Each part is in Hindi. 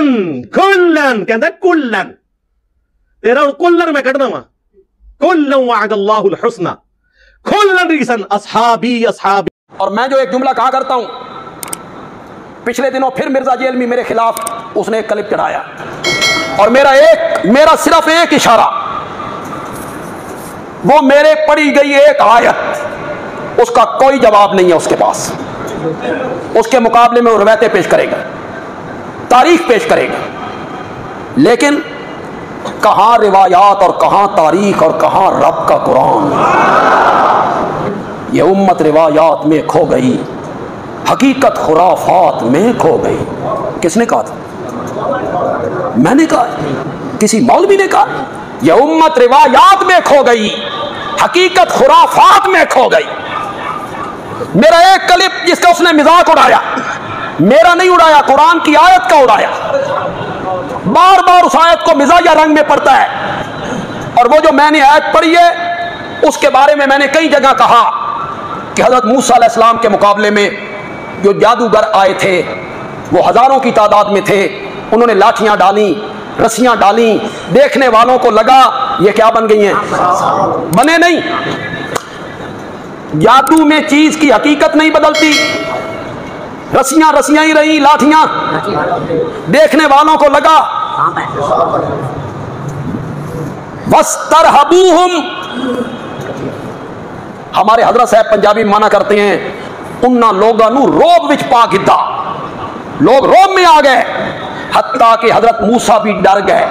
कुल्लन कहता कुल्लन, तेरा कुल्लन मैं कढ़ना वा, कुल्लन वअदल्लाहुल हुस्ना कुल्लन रीसन अस्हाबी अस्हाबी। और मैं जो एक जुमला कहा करता हूं, पिछले दिनों फिर मिर्जा जेलमी मेरे खिलाफ उसने एक क्लिप चढ़ाया और मेरा सिर्फ एक इशारा, वो मेरे पढ़ी गई एक आयत, उसका कोई जवाब नहीं है उसके पास। उसके मुकाबले में वो रवायतें पेश करेगा, तारीख पेश करेगा, लेकिन कहां रिवायात और कहां तारीख और कहां रब का कुरान। ये उम्मत रिवायात में खो गई, हकीकत खुराफात में खो गई। किसने कहा था? मैंने कहा? किसी मौलवी ने कहा? यह उम्मत रिवायात में खो गई, हकीकत खुराफात में खो गई। मेरा एक क्लिप जिसका उसने मजाक उड़ाया, मेरा नहीं उड़ाया, कुरान की आयत का उड़ाया, बार बार उस आयत को मिजाजा रंग में पढ़ता है। और वो जो मैंने आयत पढ़ी है उसके बारे में मैंने कई जगह कहा कि हजरत मूसा अलैहिस्सलाम के मुकाबले में जो जादूगर आए थे वो हजारों की तादाद में थे, उन्होंने लाठियां डाली, रस्सियां डाली, देखने वालों को लगा ये क्या बन गई हैं? बने नहीं। जादू में चीज की हकीकत नहीं बदलती, रस्सियां रस्सियां ही रही, लाठियां, देखने वालों को लगा। वस्तरहबूहुम, हमारे हजरत साहब पंजाबी माना करते हैं, उन्ना लोगों नू रोब विच पा गिद्दा, लोग रोब में आ गए, हत्ता कि हजरत मूसा भी डर गए।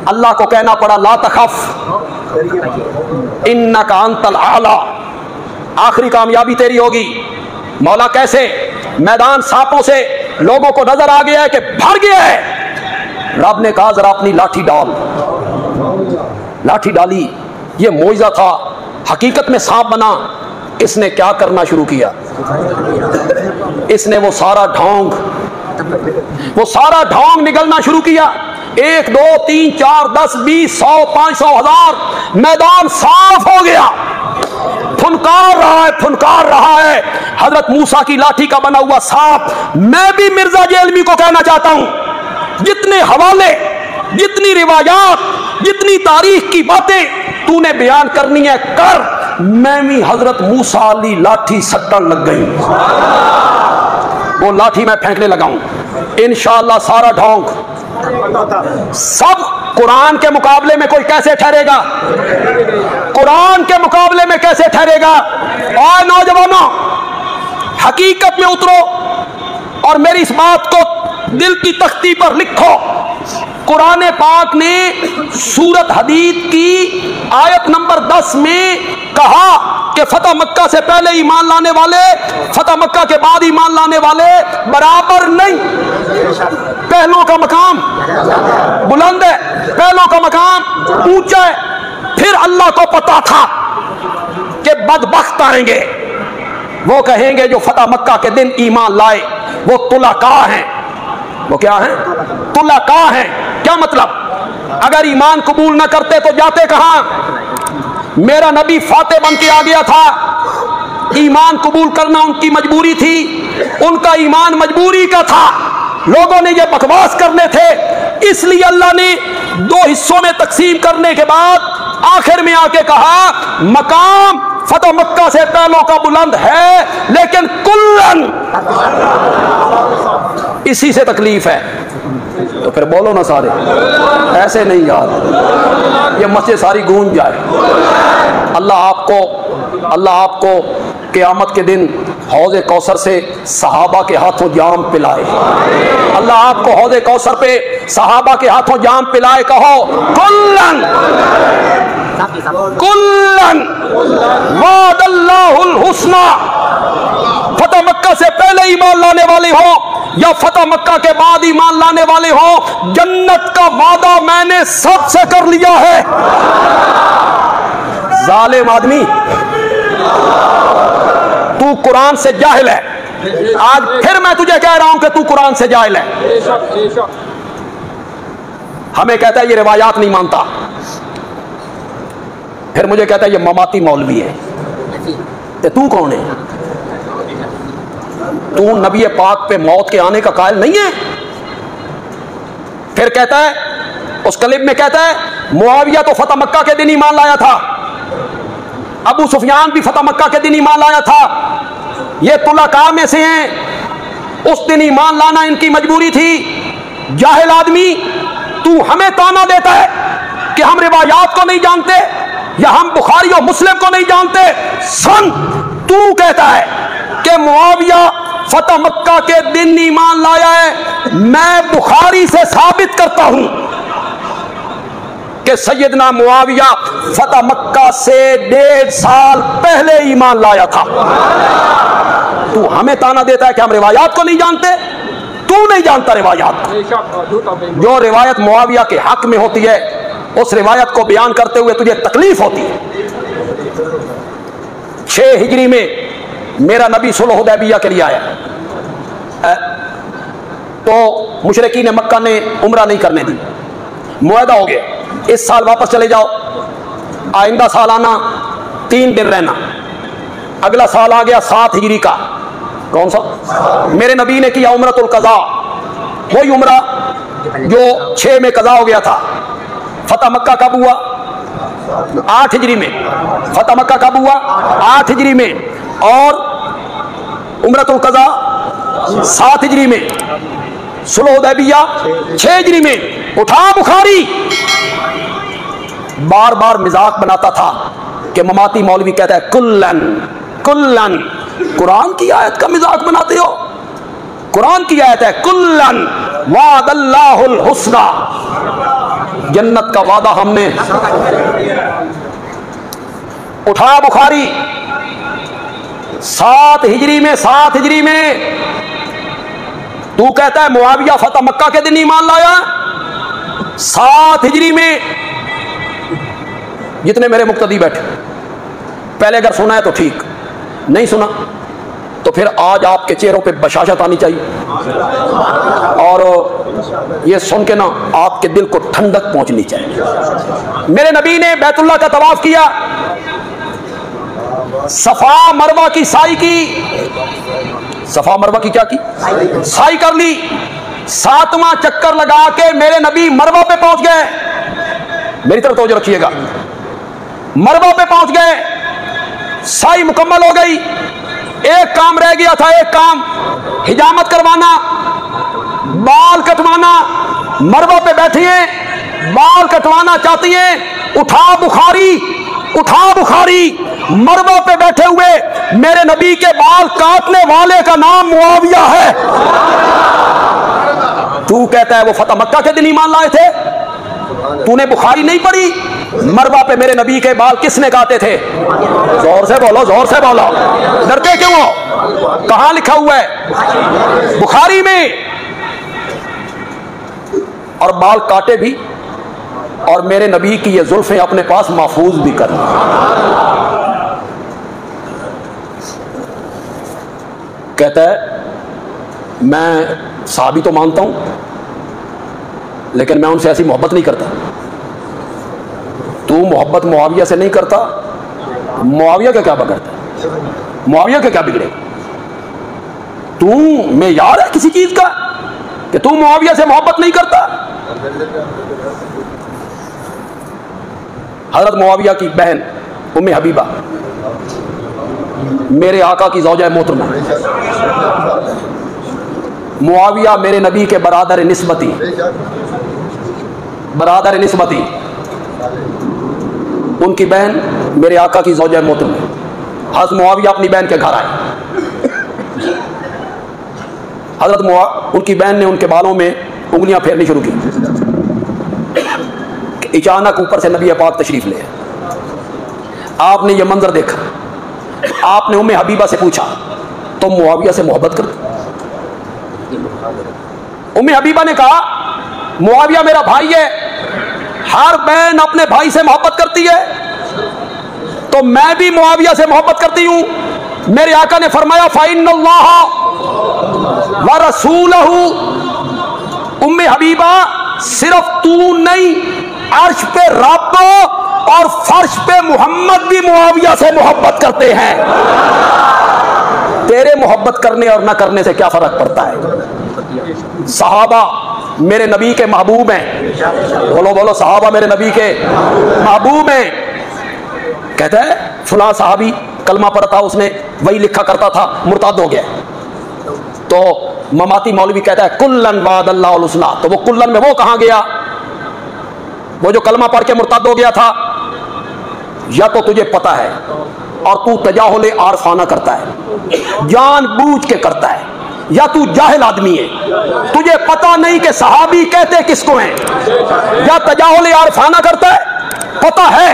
अल्लाह को कहना पड़ा ला तखफ इन्नका अंतल आला, आखिरी कामयाबी तेरी होगी। मौला कैसे? मैदान सांपों से लोगों को नजर आ गया है कि भर गया है। रब ने कहा जरा अपनी लाठी डाल, लाठी डाली, ये मोइजा था, हकीकत में सांप बना। इसने क्या करना शुरू किया? इसने वो सारा ढोंग निकलना शुरू किया। 1 2 3 4 10 20 100 500 1000 मैदान साफ हो गया। फुनकार रहा है हजरत मूसा की लाठी का बना हुआ सांप। मैं भी मिर्जा जेलमी को कहना चाहता हूं, जितने हवाले, जितनी रिवायात, जितनी तारीख की बातें तूने बयान करनी है कर। मैं भी हजरत मूसा अली लाठी सट्टन लग गई, वो लाठी मैं फेंकने लगाऊं इंशाअल्लाह। सारा ढोंग सब कुरान के मुकाबले में कोई कैसे ठहरेगा? कुरान के मुकाबले में कैसे ठहरेगा? और नौजवानों, हकीकत में उतरो और मेरी इस बात को दिल की तख्ती पर लिखो। कुरान पाक ने सूरत हदीद की आयत नंबर 10 में कहा कि फतह मक्का से पहले ईमान लाने वाले, फतह मक्का के बाद ईमान लाने वाले बराबर नहीं। पहलों का मकाम बुलंद है, पहलों का मकाम ऊंचा है। फिर अल्लाह को पता था कि बदबख्त आएंगे, वो कहेंगे जो फतह मक्का के दिन ईमान लाए वो तुलाका हैं। वो क्या है? तुलाका हैं। क्या मतलब? अगर ईमान कबूल ना करते तो जाते कहां? मेरा नबी फाते बन के आ गया था, ईमान कबूल करना उनकी मजबूरी थी, उनका ईमान मजबूरी का था। लोगों ने ये बकवास करने थे, इसलिए अल्लाह ने 2 हिस्सों में तकसीम करने के बाद आखिर में आके कहा मकाम फतह मक्का से पहलों का बुलंद है, लेकिन कुल्लन इसी से तकलीफ है। तो फिर बोलो ना सारे, ऐसे नहीं यार, ये मस्जिद सारी गूंज जाए। अल्लाह आपको क़यामत के दिन हौज़े कौसर से सहाबा के हाथों जाम पिलाए। अल्लाह आपको हौज़े कौसर पे सहाबा के हाथों जाम पिलाए। कहो कुल्लन कुल्लन वादल्लाहुल हुस्ना। फतह मक्का से पहले ईमान लाने वाले हो या फतह मक्का के बाद ईमान लाने वाले हो, जन्नत का वादा मैंने सबसे कर लिया है। जालिम आदमी, तू कुरान से जाहिल है। आज फिर मैं तुझे कह रहा हूं कि तू कुरान से जाहिल है। हमें कहता है ये रिवायात नहीं मानता, फिर मुझे कहता है ये ममाती मौलवी है। तो तू कौन है? तू नबी पाक पे मौत के आने का कायल नहीं है? फिर कहता है, उस क्लिप में कहता है, मुआविया तो फतह मक्का के दिन ईमान लाया था, अबू सुफियान भी फतह मक्का के दिन ईमान लाया था, ये तुलाका में से हैं, उस दिन ईमान लाना इनकी मजबूरी थी। जाहिल आदमी, तू हमें ताना देता है कि हम रिवायात को नहीं जानते या हम बुखारी और मुस्लिम को नहीं जानते। सुन, तू कहता है कि मुआविया फतह मक्का के दिन ईमान लाया है, मैं बुखारी से साबित करता हूं कि सैयदना मुआविया फतह मक्का से 1.5 साल पहले ईमान लाया था। तू हमें ताना देता है कि हम रिवायात को नहीं जानते। तू नहीं जानता रिवायात। जो रिवायत मुआविया के हक में होती है, उस रिवायत को बयान करते हुए तुझे तकलीफ होती है। 6 हिजरी में मेरा नबी सुलह हुदैबिया के लिए आया, तो मुशरिकीन मक्का ने उम्रा नहीं करने दी। मुआहदा हो गया, इस साल वापस चले जाओ, आइंदा साल आना, 3 दिन रहना। अगला साल आ गया 7 हिजरी का। कौन सा? मेरे नबी ने किया उम्रतुल कज़ा, वही उम्रा जो 6 में कज़ा हो गया था। फतह मक्का कब हुआ? 8 हिजरी में। फतह मक्का कब हुआ? 8 हिजरी में। और उम्रतुल कज़ा 7 हिजरी में। सुलह हुदैबिया 6 हिजरी में। उठा बुखारी, बार बार मजाक बनाता था कि ममाती मौलवी कहता है कुल्लन कुल्लन। कुरान की आयत का मजाक बनाते हो? कुरान की आयत है कुल्लन वादल्लाहुल हुस्ना, जन्नत का वादा हमने। उठा बुखारी 7 हिजरी में। 7 हिजरी में तू कहता है मुआविया फतह मक्का के दिन ईमान लाया। 7 हिजरी में जितने मेरे मुक्तदी बैठे, पहले अगर सुना है तो ठीक, नहीं सुना तो फिर आज आपके चेहरों पे बशाशत आनी चाहिए, और ये सुन के ना आपके दिल को ठंडक पहुंचनी चाहिए। मेरे नबी ने बैतुल्लाह का तवाफ किया, सफा मरवा की साई की। सफा मरवा की क्या की? साई कर ली। 7वां चक्कर लगा के मेरे नबी मरवा पे पहुंच गए। मेरी तरफ तवज्जो रखिएगा। मरवा पे पहुंच गए, साई मुकम्मल हो गई। एक काम रह गया था, एक काम हिजामत करवाना, बाल कटवाना। मरवा पे बैठी हैं, बाल कटवाना चाहती हैं। उठा बुखारी, उठा बुखारी। मरवा पे बैठे हुए मेरे नबी के बाल काटने वाले का नाम मुआविया है। तू कहता है वो फतह मक्का के दिन ईमान लाए थे। तूने बुखारी नहीं पढ़ी? मरवा पे मेरे नबी के बाल किसने काटे थे? जोर से बोलो, जोर से बोलो, डरते क्यों हो? कहां लिखा हुआ है? बुखारी में। और बाल काटे भी, और मेरे नबी की ये जुल्फें अपने पास महफूज भी कर। कहता है मैं साहबी तो मानता हूं, लेकिन मैं उनसे ऐसी मोहब्बत नहीं करता। तू मोहब्बत मुआविया से नहीं करता, मुआविया का क्या बिगड़ता? मुआविया का क्या बिगड़े? तू में यार है किसी चीज का कि तू मुआविया से मोहब्बत नहीं करता? हजरत मुआविया की बहन उम्मे हबीबा मेरे आका की ज़ौजा मोहतरमा। मुआविया मेरे नबी के बरादर निस्बती, बरादर निस्बती। उनकी बहन मेरे आका की ज़ौजा मोहतरमा। हज़रत मुआविया अपनी बहन के घर आए। उनकी बहन ने उनके बालों में उंगलियां फेरनी शुरू की। अचानक ऊपर से नबी पाक तशरीफ ले। आपने ये मंजर देखा। आपने उम्मे हबीबा से पूछा तो मुआविया से मोहब्बत कर? उम्मे हबीबा ने कहा मुआविया मेरा भाई है, हर बहन अपने भाई से मोहब्बत करती है, तो मैं भी मुआविया से मोहब्बत करती हूं। मेरे आका ने फरमाया फ़इन्नल्लाह व रसूलहू। उम्मे हबीबा सिर्फ तू नहीं, अर्श पे रब और फर्श पे मोहम्मद भी मुआविया से मोहब्बत करते हैं। तेरे मोहब्बत करने और न करने से क्या फर्क पड़ता है? सहाबा मेरे नबी के महबूब हैं। बोलो बोलो, सहाबा मेरे नबी के महबूब हैं। कहता है फलां सहाबी कलमा पढ़ा था, उसने वही लिखा करता था, मुर्ताद हो गया। तो ममाती मौलवी कहता है कुल्लन वादल्लाहुल हुस्ना। तो वो कुल्लन में वो कहां गया? वो जो कलमा पढ़ के मुर्ताद हो गया था। या तो तुझे पता है और तू तजाहुल आरफाना करता है, जानबूझ के करता है, या तू जाहिल आदमी है, तुझे पता नहीं कि सहाबी कहते किसको हैं, या तजाहुल आरफाना करता है, पता है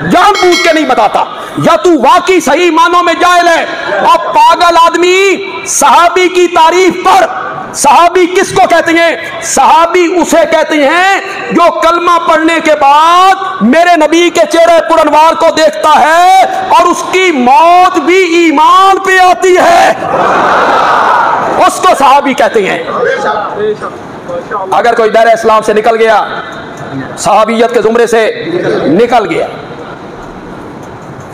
जानबूझ के नहीं बताता, या तू वाकई सही मानों में जाहिल है। अब पागल आदमी सहाबी की तारीफ पर, सहाबी किसको कहते हैं? सहाबी उसे कहते हैं जो कलमा पढ़ने के बाद मेरे नबी के चेहरे पुरनवार को देखता है और उसकी मौत भी ईमान पे आती है, उसको सहाबी कहते हैं। अगर कोई दायरा इस्लाम से निकल गया, सहाबियत के जुमरे से निकल गया,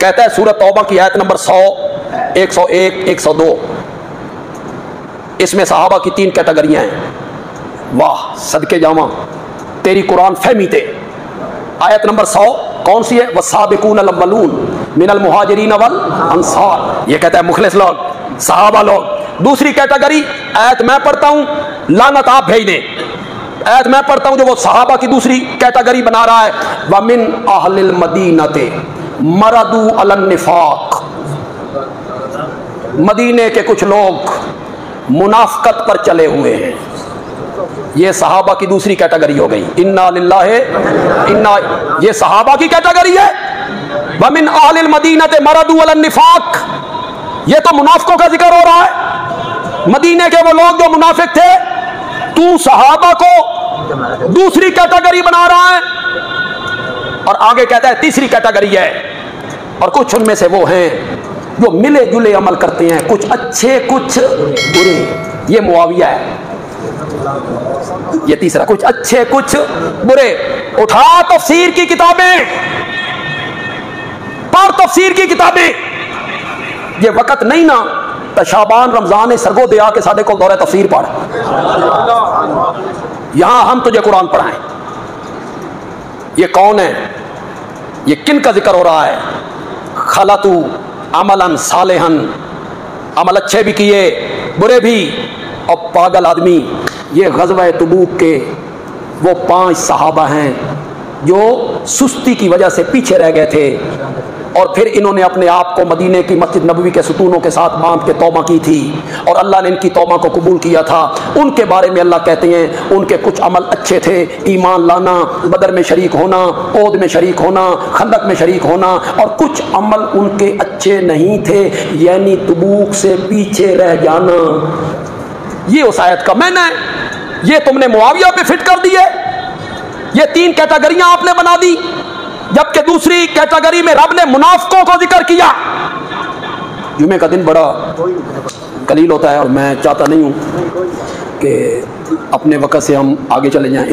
कहता है सूरत तौबा की आयत नंबर 100, 101, 102, इसमें सहाबा की 3 कैटेगरियां हैं। वाह सदके जामा तेरी कुरान फहमी थे। आयत नंबर 100 कौन सी है? वस्साबिकून अल-अव्वलून मिनल मुहाजिरीन वल अंसार। ये कहता है मुखलिस लोग, सहाबा लोग। दूसरी कैटेगरी आयत मैं पढ़ता हूं, लानत आप भेज दें। आयत मैं पढ़ता हूं जो वो सहाबा की दूसरी कैटेगरी बना रहा है। वमिन अहलिल मदीनते मरदू अलन निफाक। मदीने के कुछ लोग मुनाफकत पर चले हुए हैं। ये सहाबा की दूसरी कैटेगरी हो गई। इन्ना लिल्लाहि इन्ना, ये सहाबा की कैटेगरी है। वमिन अहलिल मदीनते मरदू अलन निफाक, ये तो मुनाफिकों का जिक्र हो रहा है। मदीने के वो लोग जो मुनाफिक थे, तू सहाबा को दूसरी कैटेगरी बना रहा है। और आगे कहता है तीसरी कैटेगरी है, और कुछ उनमें से वो हैं जो मिले जुले अमल करते हैं, कुछ अच्छे कुछ बुरे। ये मुआविया है। ये तीसरा, कुछ अच्छे कुछ बुरे। उठा तफसीर की किताबें, पढ़ तफसीर की किताबें। ये वक्त नहीं ना तो शाबान रमजान सरगो दे आके साढ़े को दौरे तफसीर पढ़, यहां हम तुझे कुरान पढ़ाएं। ये कौन है? ये किन का जिक्र हो रहा है? खलतू अमलन सालेहन, अमल अच्छे भी किए बुरे भी। और पागल आदमी, ये ग़ज़वा तबूक के वो 5 सहाबा हैं जो सुस्ती की वजह से पीछे रह गए थे, और फिर इन्होंने अपने आप को मदीने की मस्जिद नबवी के सुतूनों के साथ बांध के तौबा की थी, और अल्लाह ने इनकी तौबा को कबूल किया था। उनके बारे में अल्लाह कहते हैं उनके कुछ अमल अच्छे थे, ईमान लाना, बदर में शरीक होना, ओद में शरीक होना, खंदक में शरीक होना। और कुछ अमल उनके अच्छे नहीं थे, यानी तबूक से पीछे रह जाना। ये उस आयत का मैंने, ये तुमने मुआविया पे फिट कर दिए। ये 3 कैटेगरियां आपने बना दी, जबकि दूसरी कैटेगरी में रब ने मुनाफिकों को जिक्र किया। जुमे का दिन बड़ा कलील होता है, और मैं चाहता नहीं हूं कि अपने वक्त से हम आगे चले जाएं।